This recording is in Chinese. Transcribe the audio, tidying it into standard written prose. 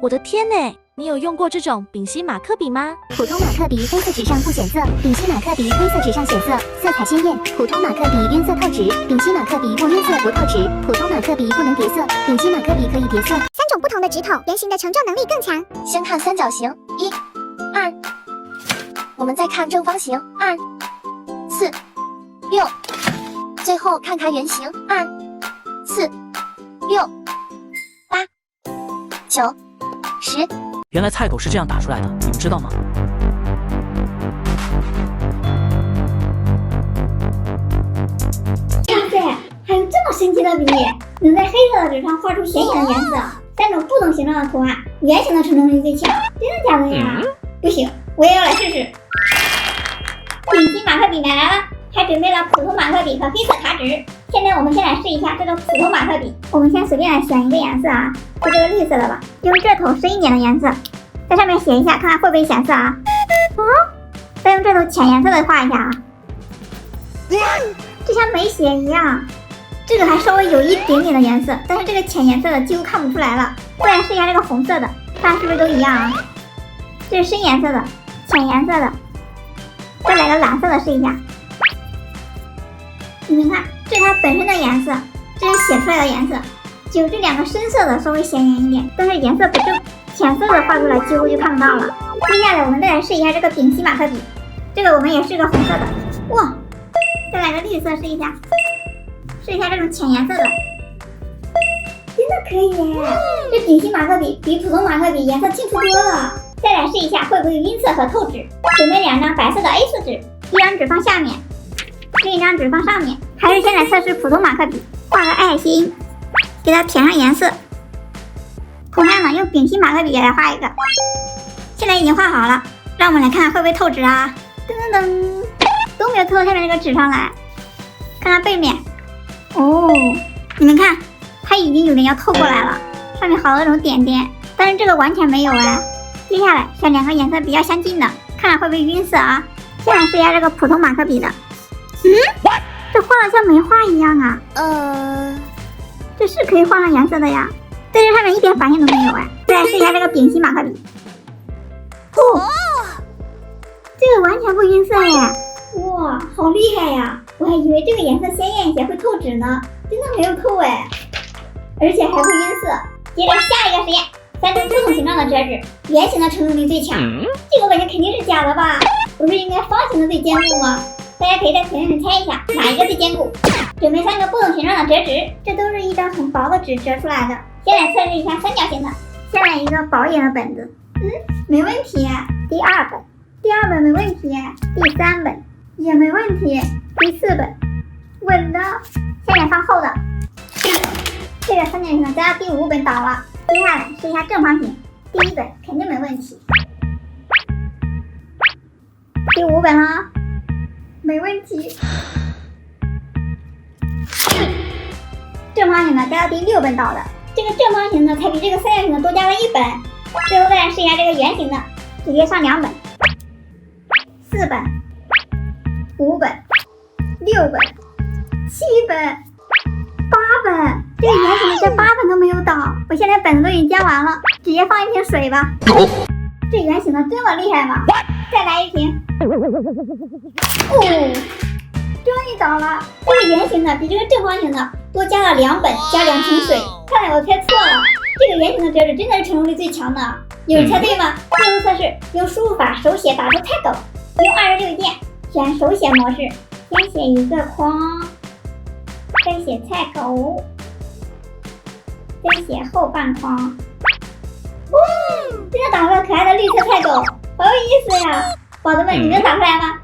我的天呢！你有用过这种丙烯马克笔吗？普通马克笔黑色纸上不显色，丙烯马克笔黑色纸上显色，色彩鲜艳。普通马克笔晕色透纸，丙烯马克笔不晕色不透纸。普通马克笔不能叠色，丙烯马克笔可以叠色。3种不同的纸筒，圆形的承重能力更强。先看三角形，1、2，我们再看正方形，2、4、6，最后看看圆形，2、4、6、8、9、10。原来菜狗是这样打出来的，你们知道吗？哇塞，还有这么神奇的笔，能在黑色的纸上画出显眼的颜色，3种不同形状的图案，圆形的承重力最强，真的假的呀？不行，我也要来试试。丙烯马克笔买来了，还准备了普通马克笔和黑色卡纸。现在我们先来试一下这个普通马克笔，我们先随便来选一个颜色啊，就这个绿色的吧，用这头深一点的颜色，在上面写一下，看看会不会显色啊？再用这头浅颜色的画一下啊，就像没写一样。这个还稍微有一点点的颜色，但是这个浅颜色的几乎看不出来了。再来试一下这个红色的，看是不是都一样啊？这是深颜色的，浅颜色的，再来个蓝色的试一下。你们看，这是它本身的颜色，这是写出来的颜色，只有这2个深色的稍微显眼一点，但是颜色不正，浅色的画出来几乎就看不到了。接下来我们再来试一下这个丙烯马克笔，这个我们也试个红色的，哇，再来个绿色试一下，试一下这种浅颜色的，真的可以耶！这丙烯马克笔比普通马克笔颜色清楚多了。再来试一下会不会晕色和透纸，准备2张白色的 A4 纸，一张纸放下面，另一张纸放上面。还是先来测试普通马克笔，画个爱心，给它填上颜色。同样的，用丙烯马克笔也来画一个。现在已经画好了，让我们来看看会不会透纸啊！噔噔噔，都没有透到下面这个纸上来。看看背面，哦，你们看，它已经有点要透过来了，上面好多种点点，但是这个完全没有哎。接下来选2个颜色比较相近的，看看会不会晕色啊！先来试一下这个普通马克笔的，这画的像没画一样啊！这是可以画上颜色的呀，在这上面一点反应都没有哎。再来试一下这个丙烯马克笔，这个完全不晕色耶！哇，好厉害呀！我还以为这个颜色鲜艳一些会透纸呢，真的没有透哎，而且还会晕色。接着下一个实验，3种不同形状的折纸，圆形的承重力最强，这个我感觉肯定是假的吧？不是应该方形的最坚固吗？大家可以在评论里猜一下哪一个最坚固。准备3个不同形状的折纸，这都是一张很薄的纸折出来的。先来测试一下三角形的，先来一个薄一点的本子，没问题。第2本没问题，第3本也没问题，第4本稳的。下面放厚的，这个三角形的加到第5本倒了。接下来试一下正方形，第1本肯定没问题，第5本了，没问题。正方形的加到第6本倒的，这个正方形的才比这个三角形的多加了1本。最后再来试一下这个圆形的，直接上2本、4本、5本、6本、7本、8本。这个圆形的这8本都没有倒，我现在本子都已经加完了，直接放一瓶水吧。这圆形的这么厉害吗？再来一瓶。终于倒了。这个圆形的比这个正方形的多加了2本加2瓶水，看来我猜错了。这个圆形的折纸真的是承重力最强的，有人猜对吗？最后测试用输入法手写打出菜狗，用26键选手写模式，先写一个框，再写菜狗，再写后半框。真的打出了可爱的绿色菜狗，好有意思呀！宝子们，你能打出来吗？